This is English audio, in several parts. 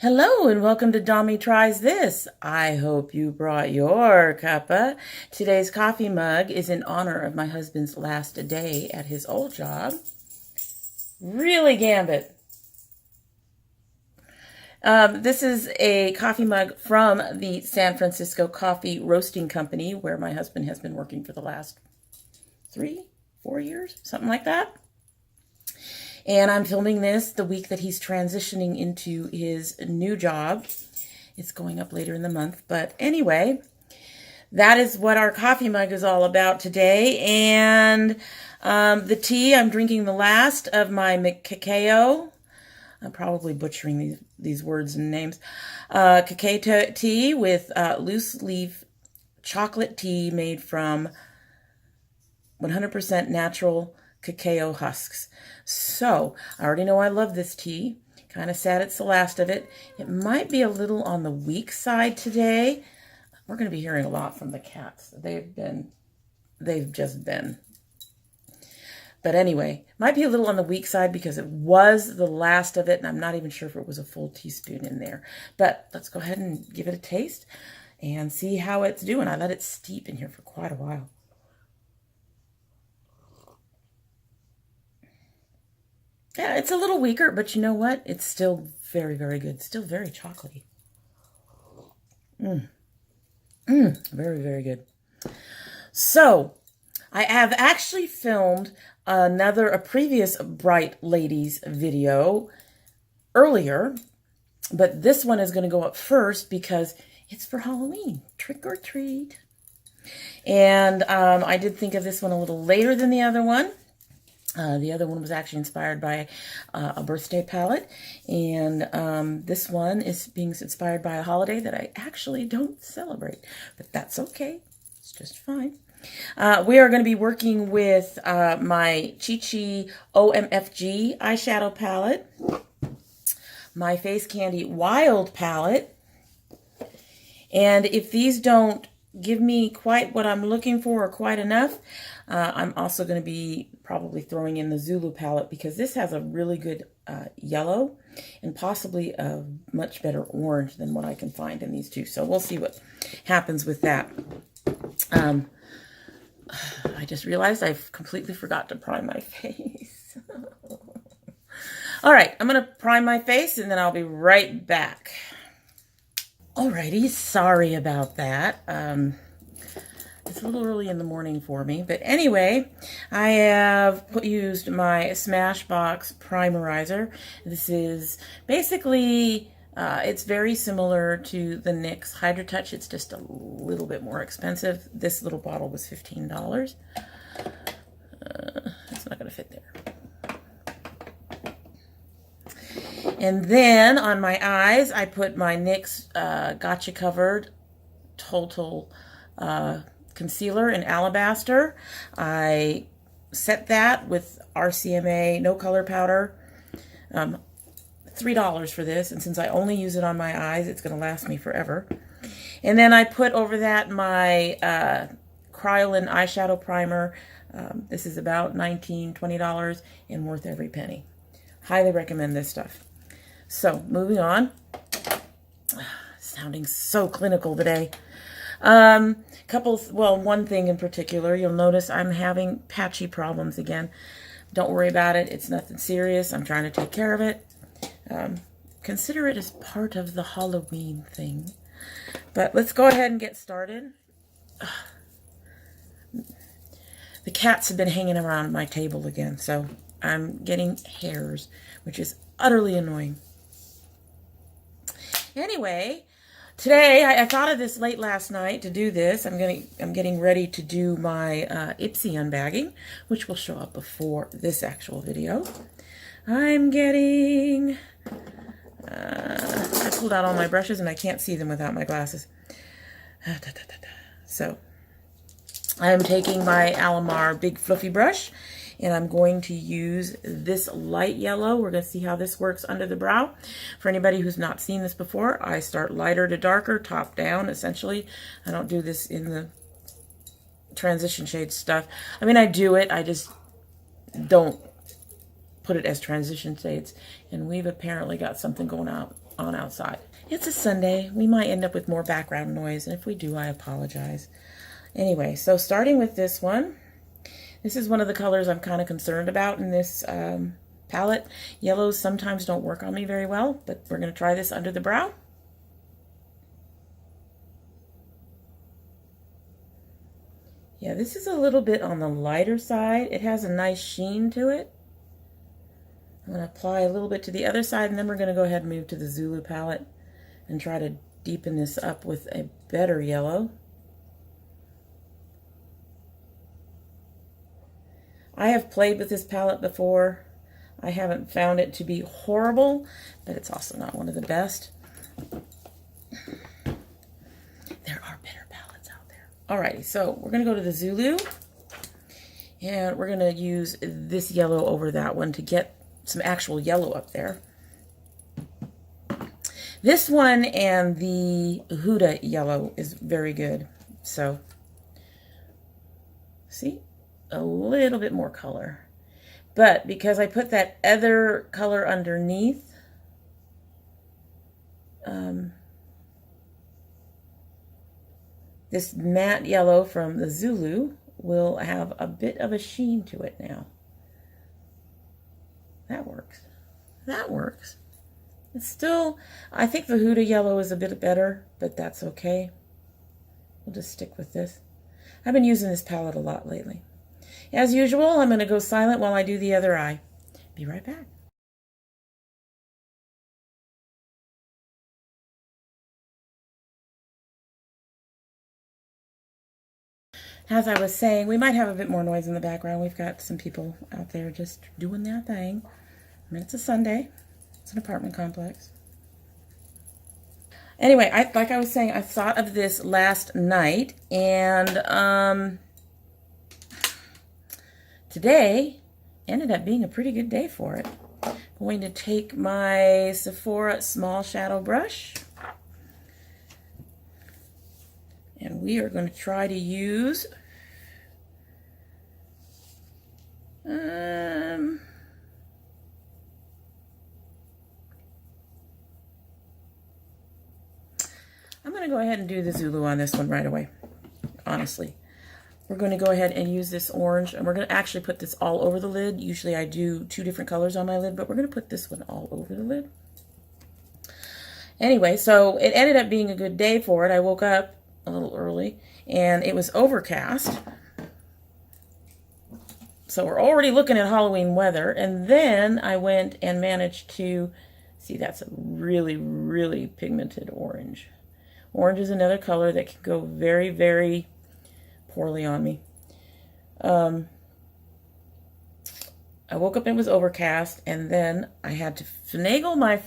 Hello and welcome to domytriesthis. I hope you brought your cuppa. Today's coffee mug is in honor of my husband's last day at his old job. Really, Gambit. This is a coffee mug from the San Francisco Coffee Roasting Company, where my husband has been working for the last 3-4 years, something like that. And I'm filming this the week that he's transitioning into his new job. It's going up later in the month. But anyway, that is what our coffee mug is all about today. And the tea, I'm drinking the last of my MiCacao. I'm probably butchering these words and names. Cacao tea with loose leaf chocolate tea made from 100% natural cacao husks. So I already know I love this tea. Kind of sad it's the last of it. It might be a little on the weak side today. We're going to be hearing a lot from the cats. They've just been. But anyway, might be a little on the weak side because it was the last of it, and I'm not even sure if it was a full teaspoon in there. But let's go ahead and give it a taste and see how it's doing. I let it steep in here for quite a while. Yeah, it's a little weaker, but you know what? It's still very, very good. Still very chocolatey. Very, very good. So, I have actually filmed a previous Bright Ladies video earlier, but this one is going to go up first because it's for Halloween. Trick or treat. And I did think of this one a little later than the other one. The other one was actually inspired by a birthday palette, and this one is being inspired by a holiday that I actually don't celebrate, but that's okay. It's just fine. We are going to be working with my Chi OMFG eyeshadow palette, my Face Candy Wild palette, and if these don't give me quite what I'm looking for or quite enough, I'm also going to be probably throwing in the Zulu palette because this has a really good yellow and possibly a much better orange than what I can find in these two. So we'll see what happens with that. I just realized I completely forgot to prime my face. All right, I'm going to prime my face and then I'll be right back. Alrighty, sorry about that. It's a little early in the morning for me, but anyway, I have used my Smashbox Primerizer. This is basically, it's very similar to the NYX Hydra Touch. It's just a little bit more expensive. This little bottle was $15. It's not going to fit there. And then on my eyes, I put my NYX Gotcha Covered Total Concealer in Alabaster. I set that with RCMA No Color Powder. $3 for this, and since I only use it on my eyes, it's going to last me forever. And then I put over that my Kryolan eyeshadow primer. This is about $19, $20 and worth every penny. Highly recommend this stuff. So, moving on. Sounding so clinical today. One thing in particular, you'll notice I'm having patchy problems again. Don't worry about it. It's nothing serious. I'm trying to take care of it. Consider it as part of the Halloween thing. But let's go ahead and get started. The cats have been hanging around my table again, so I'm getting hairs, which is utterly annoying. Anyway, today I thought of this late last night to do this. I'm getting ready to do my Ipsy unbagging, which will show up before this actual video. I'm getting I pulled out all my brushes and I can't see them without my glasses. So I'm taking my Alamar Big Fluffy Brush, and I'm going to use this light yellow. We're going to see how this works under the brow. For anybody who's not seen this before, I start lighter to darker, top down, essentially. I don't do this in the transition shade stuff. I mean, I do it, I just don't put it as transition shades. And we've apparently got something going on outside. It's a Sunday. We might end up with more background noise, and if we do, I apologize. Anyway, so starting with this one, this is one of the colors I'm kind of concerned about in this palette. Yellows sometimes don't work on me very well, but we're going to try this under the brow. Yeah, this is a little bit on the lighter side. It has a nice sheen to it. I'm going to apply a little bit to the other side, and then we're going to go ahead and move to the Zulu palette and try to deepen this up with a better yellow. I have played with this palette before. I haven't found it to be horrible, but it's also not one of the best. There are better palettes out there. Alrighty, so we're going to go to the Zulu, and we're going to use this yellow over that one to get some actual yellow up there. This one and the Huda yellow is very good. So, see? A little bit more color. But because I put that other color underneath, this matte yellow from the Zulu will have a bit of a sheen to it now. That works. That works. It's still, I think the Huda yellow is a bit better, but that's okay. We'll just stick with this. I've been using this palette a lot lately. As usual, I'm going to go silent while I do the other eye. Be right back. As I was saying, we might have a bit more noise in the background. We've got some people out there just doing their thing. I mean, it's a Sunday. It's an apartment complex. Anyway, like I was saying, I thought of this last night, and today ended up being a pretty good day for it. I'm going to take my Sephora small shadow brush, and we are going to try to use I'm going to go ahead and do the Zulu on this one right away, honestly. We're going to go ahead and use this orange, and we're going to actually put this all over the lid. Usually I do 2 different colors on my lid, but we're going to put this one all over the lid. Anyway, so it ended up being a good day for it. I woke up a little early, and it was overcast. So we're already looking at Halloween weather, and then I went and managed to, see, that's a really, really pigmented orange. Orange is another color that can go very, very poorly on me. I woke up and it was overcast, and then I had to finagle my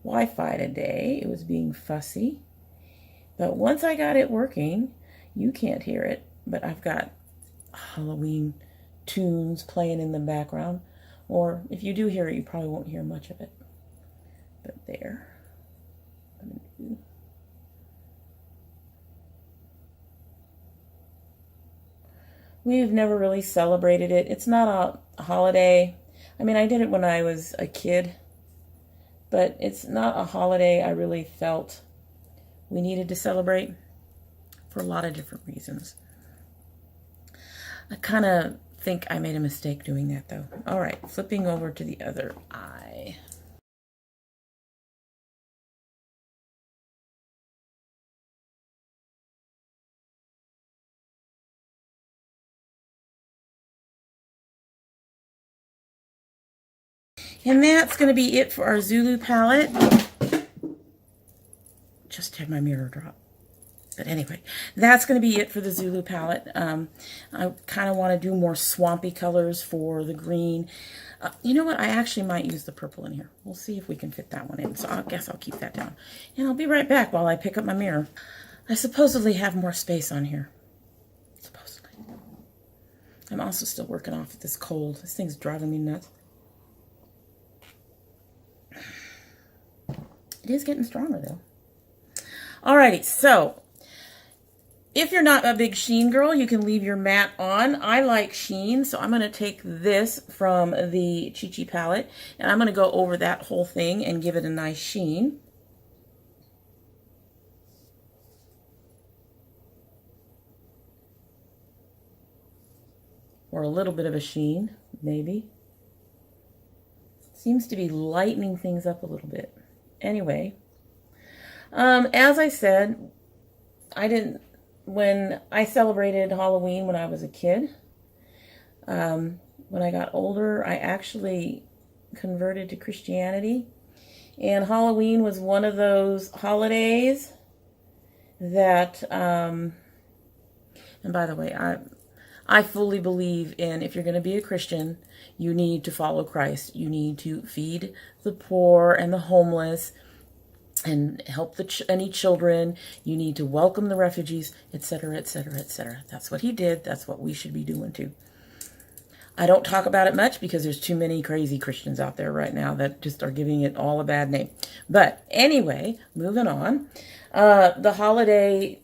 Wi-Fi today. It was being fussy. But once I got it working, you can't hear it, but I've got Halloween tunes playing in the background. Or if you do hear it, you probably won't hear much of it. But there. We've never really celebrated it. It's not a holiday. I mean, I did it when I was a kid, but it's not a holiday I really felt we needed to celebrate for a lot of different reasons. I kind of think I made a mistake doing that, though. All right, flipping over to the other eye. And that's going to be it for our Zulu palette. Just had my mirror drop. But anyway, that's going to be it for the Zulu palette. I kind of want to do more swampy colors for the green. You know what? I actually might use the purple in here. We'll see if we can fit that one in. So I guess I'll keep that down. And I'll be right back while I pick up my mirror. I supposedly have more space on here. Supposedly. I'm also still working off this cold. This thing's driving me nuts. It is getting stronger, though. Alrighty, so If you're not a big sheen girl, you can leave your matte on. I like sheen, so I'm going to take this from the Chi Chi palette, and I'm going to go over that whole thing and give it a nice sheen. Or a little bit of a sheen, maybe. Seems to be lightening things up a little bit. Anyway, as I said, when I celebrated Halloween when I was a kid, when I got older, I actually converted to Christianity. And Halloween was one of those holidays that, and by the way, I fully believe in, if you're going to be a Christian, you need to follow Christ. You need to feed the poor and the homeless and help any children. You need to welcome the refugees, etc., etc., etc. That's what he did. That's what we should be doing too. I don't talk about it much because there's too many crazy Christians out there right now that just are giving it all a bad name. But anyway, moving on. The holiday,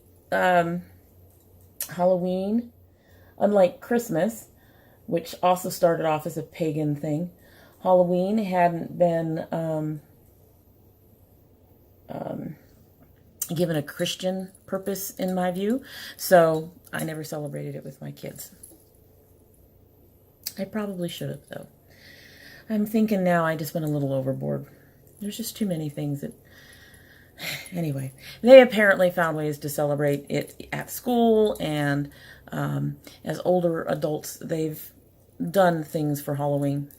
Halloween, unlike Christmas, which also started off as a pagan thing, Halloween hadn't been given a Christian purpose in my view, so I never celebrated it with my kids. I probably should have, though. I'm thinking now I just went a little overboard. There's just too many things that... Anyway, they apparently found ways to celebrate it at school, and as older adults, they've done things for Halloween.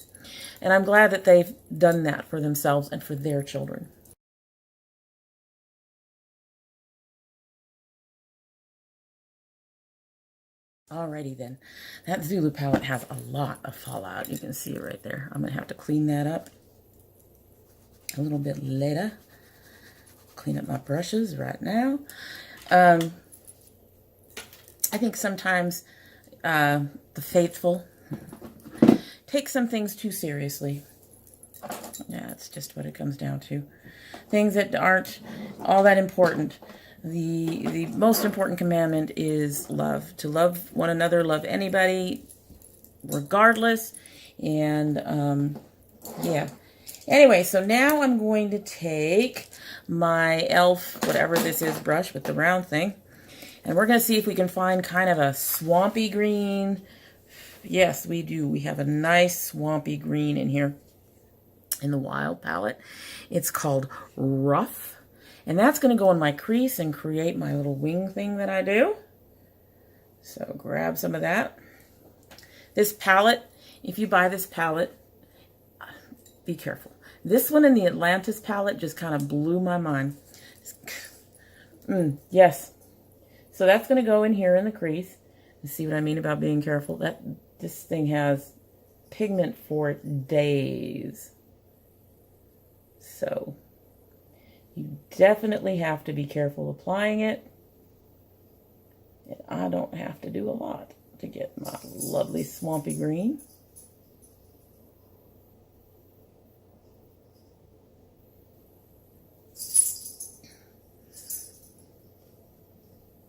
And I'm glad that they've done that for themselves and for their children. Alrighty then. That Zulu palette has a lot of fallout. You can see it right there. I'm going to have to clean that up a little bit later. Clean up my brushes right now. I think sometimes the faithful take some things too seriously. Yeah, it's just what it comes down to. Things that aren't all that important. The most important commandment is love. To love one another, love anybody, regardless. And, yeah. Anyway, so now I'm going to take my e.l.f., whatever this is, brush with the round thing. And we're going to see if we can find kind of a swampy green. Yes, we do. We have a nice swampy green in here in the Wild palette. It's called Rough. And that's going to go in my crease and create my little wing thing that I do. So grab some of that. This palette, if you buy this palette, be careful. This one in the Atlantis palette just kind of blew my mind. Yes. So that's going to go in here in the crease. You see what I mean about being careful? This thing has pigment for days. So you definitely have to be careful applying it. And I don't have to do a lot to get my lovely swampy green.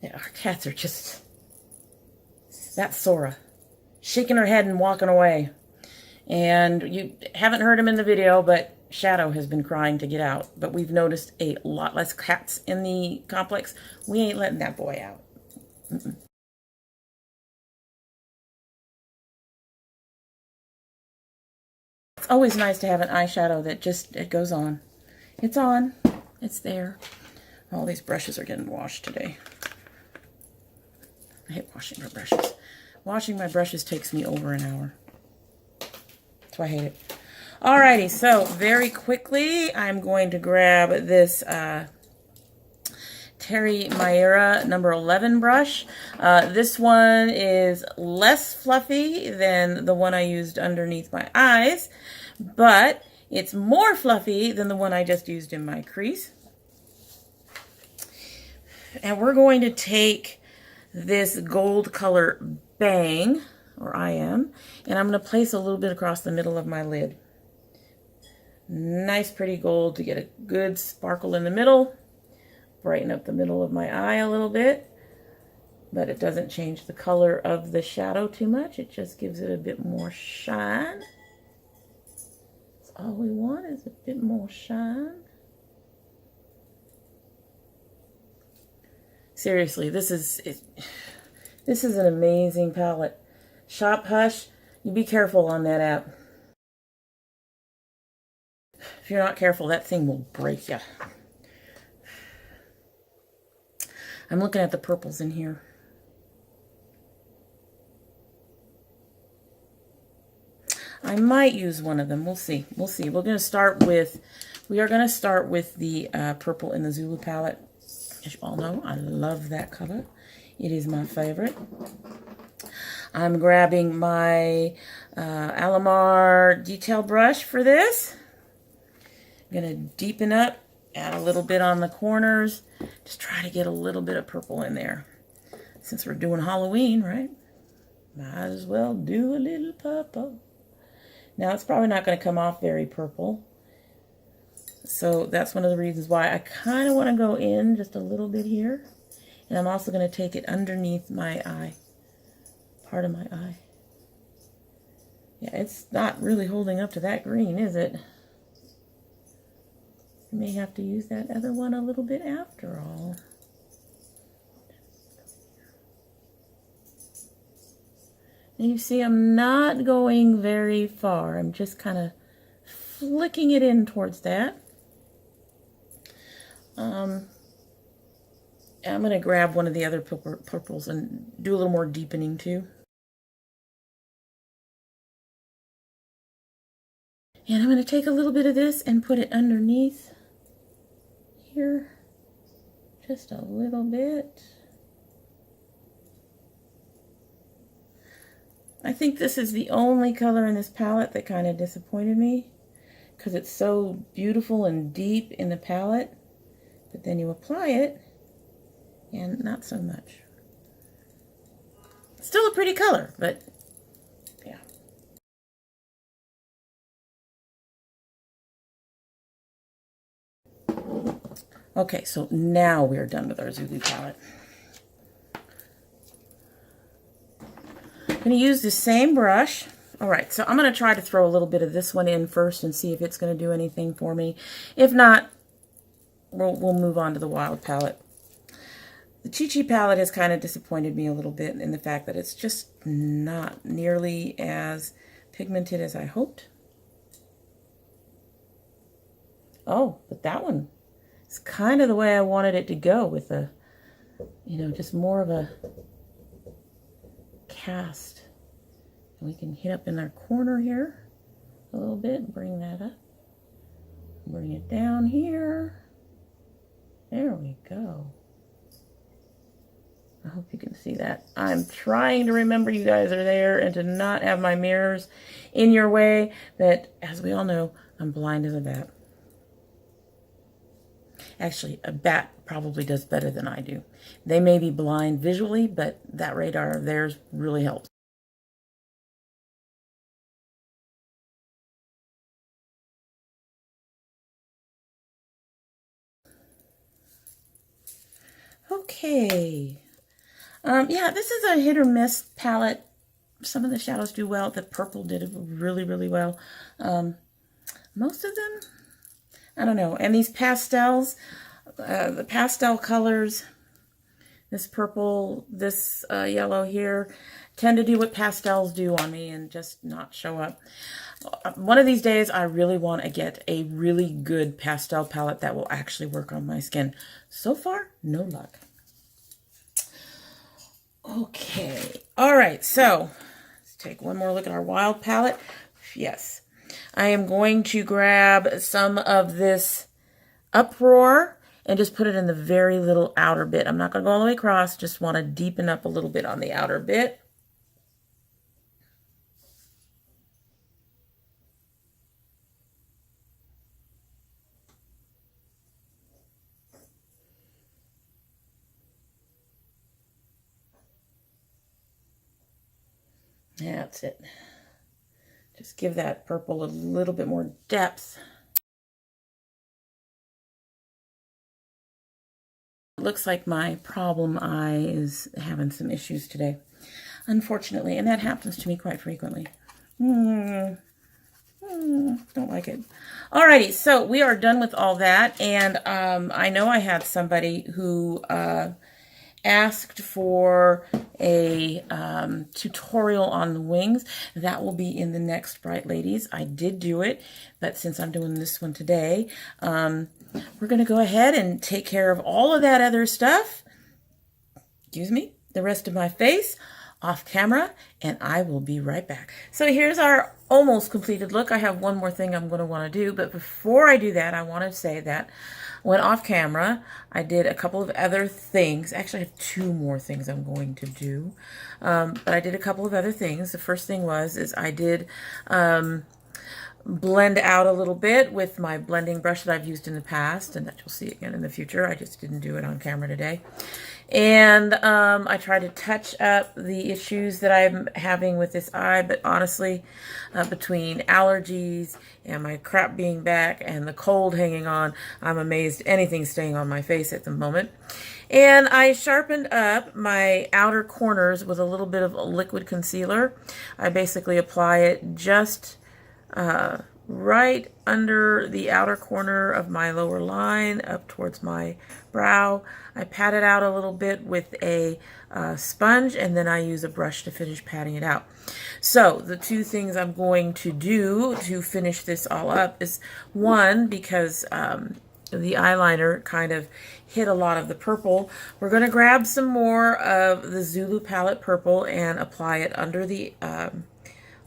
Yeah, our cats are just... That's Sora. Shaking her head and walking away. And you haven't heard him in the video, but Shadow has been crying to get out. But we've noticed a lot less cats in the complex. We ain't letting that boy out. It's always nice to have an eyeshadow that just, it goes on. It's on. It's there. All these brushes are getting washed today. I hate washing my brushes. Washing my brushes takes me over an hour. That's why I hate it. Alrighty, so very quickly, I'm going to grab this Terry Mayera number 11 brush. This one is less fluffy than the one I used underneath my eyes, but it's more fluffy than the one I just used in my crease. And we're going to take this gold color Bang, or I am, and I'm going to place a little bit across the middle of my lid. Nice pretty gold to get a good sparkle in the middle. Brighten up the middle of my eye a little bit. but it doesn't change the color of the shadow too much. It just gives it a bit more shine. That's all we want, is a bit more shine. Seriously, this is an amazing palette. Shop Hush, you be careful on that app. If you're not careful, that thing will break you. I'm looking at the purples in here. I might use one of them. We'll see. We'll see. We are going to start with the purple in the Zulu palette. As you all know, I love that color. It is my favorite. I'm grabbing my Alamar detail brush for this. I'm going to deepen up, add a little bit on the corners. Just try to get a little bit of purple in there. Since we're doing Halloween, right? Might as well do a little purple. Now, it's probably not going to come off very purple. So that's one of the reasons why I kind of want to go in just a little bit here. And I'm also going to take it underneath my eye. Part of my eye. Yeah, it's not really holding up to that green, is it? I may have to use that other one a little bit after all. And you see, I'm not going very far. I'm just kind of flicking it in towards that. I'm going to grab one of the other purples and do a little more deepening too. And I'm going to take a little bit of this and put it underneath here. Just a little bit. I think this is the only color in this palette that kind of disappointed me, because it's so beautiful and deep in the palette, but then you apply it and not so much. Still a pretty color, but yeah. Okay, so now we're done with our Zulu palette. I'm going to use the same brush. All right, so I'm going to try to throw a little bit of this one in first and see if it's going to do anything for me. If not, we'll move on to the Wild palette. The Chi Chi palette has kind of disappointed me a little bit in the fact that it's just not nearly as pigmented as I hoped. Oh, but that one is kind of the way I wanted it to go, with a, you know, just more of a cast. And we can hit up in our corner here a little bit, bring that up, bring it down here. There we go. I hope you can see that. I'm trying to remember you guys are there and to not have my mirrors in your way, but as we all know, I'm blind as a bat. Actually, a bat probably does better than I do. They may be blind visually, but that radar of theirs really helps. Okay. Yeah, this is a hit or miss palette. Some of the shadows do well. The purple did really, really well. Most of them, I don't know. And these pastels, the pastel colors, this purple, this yellow here, tend to do what pastels do on me and just not show up. One of these days, I really want to get a really good pastel palette that will actually work on my skin. So far, no luck. Okay. All right. So let's take one more look at our Wild palette. Yes. I am going to grab some of this Uproar and just put it in the very little outer bit. I'm not going to go all the way across. Just want to deepen up a little bit on the outer bit. That's it. Just give that purple a little bit more depth. looks like my problem eye is having some issues today, unfortunately, and that happens to me quite frequently. Don't like it. Alrighty, so we are done with all that, and I know I had somebody who asked for a tutorial on the wings. That will be in the next Bright Ladies. I did do it, but since I'm doing this one today, we're going to go ahead and take care of all of that other stuff. Excuse me, the rest of my face off camera, and I will be right back. So here's our almost completed look. I have one more thing I'm going to want to do, but before I do that, I want to say that when off camera, I did a couple of other things. Actually, I have two more things I'm going to do, but I did a couple of other things. The first thing is I did blend out a little bit with my blending brush that I've used in the past, and that you'll see again in the future. I just didn't do it on camera today. And I try to touch up the issues that I'm having with this eye, but honestly, between allergies and my crap being back and the cold hanging on, I'm amazed anything's staying on my face at the moment. And I sharpened up my outer corners with a little bit of liquid concealer. I basically apply it just right under the outer corner of my lower line up towards my brow. I pat it out a little bit with a sponge, and then I use a brush to finish patting it out. So the two things I'm going to do to finish this all up is, one, because the eyeliner kind of hit a lot of the purple, we're going to grab some more of the Zulu palette purple and apply it under the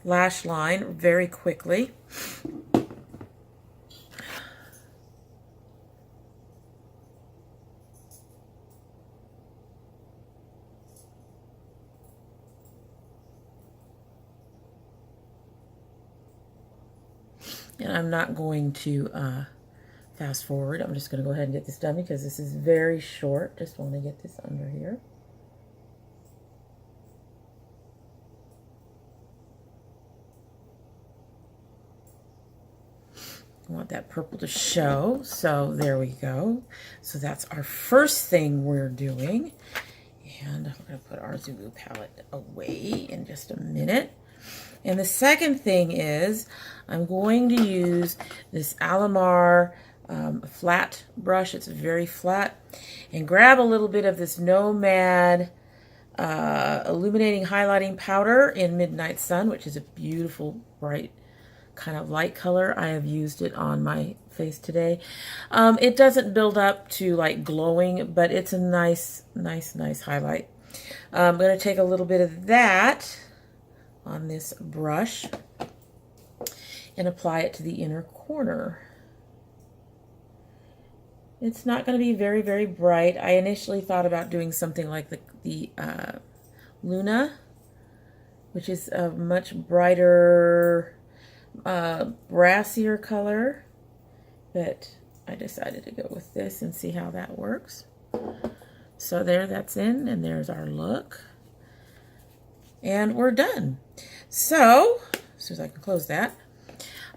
lash line very quickly. And I'm not going to fast forward. I'm just going to go ahead and get this done because this is very short. Just want to get this under here. I want that purple to show, so there we go. So that's our first thing we're doing. And I'm going to put our Zulu palette away in just a minute. And the second thing is I'm going to use this Alamar flat brush. It's very flat. And grab a little bit of this NOMAD illuminating highlighting powder in Midnight Sun, which is a beautiful, bright, kind of light color. I have used it on my face today. It doesn't build up to like glowing, but it's a nice highlight. I'm going to take a little bit of that on this brush and apply it to the inner corner. It's not going to be very, very bright. I initially thought about doing something like the Luna, which is a much brighter brassier color, but I decided to go with this and see how that works. So there, that's in, and there's our look, and we're done. So as soon as I can close that,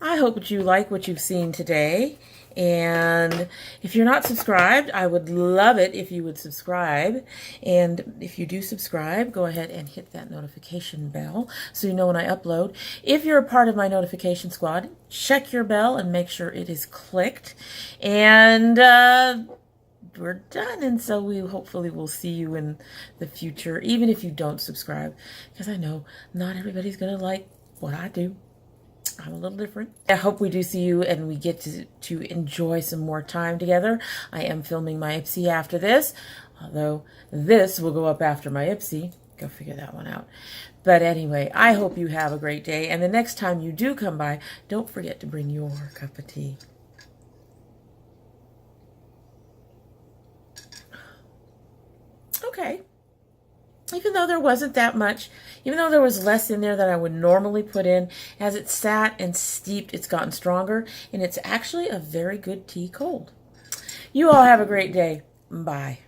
I hope that you like what you've seen today. And if you're not subscribed, I would love it if you would subscribe. And if you do subscribe, go ahead and hit that notification bell so you know when I upload. If you're a part of my notification squad, check your bell and make sure it is clicked. And we're done. And so we hopefully will see you in the future, even if you don't subscribe, because I know not everybody's going to like what I do. I'm a little different. I hope we do see you and we get to enjoy some more time together. I am filming my Ipsy after this, although this will go up after my Ipsy. Go figure that one out. But anyway, I hope you have a great day. And the next time you do come by, don't forget to bring your cup of tea. Okay. Even though there wasn't that much, even though there was less in there than I would normally put in, as it sat and steeped, it's gotten stronger, and it's actually a very good tea cold. You all have a great day. Bye.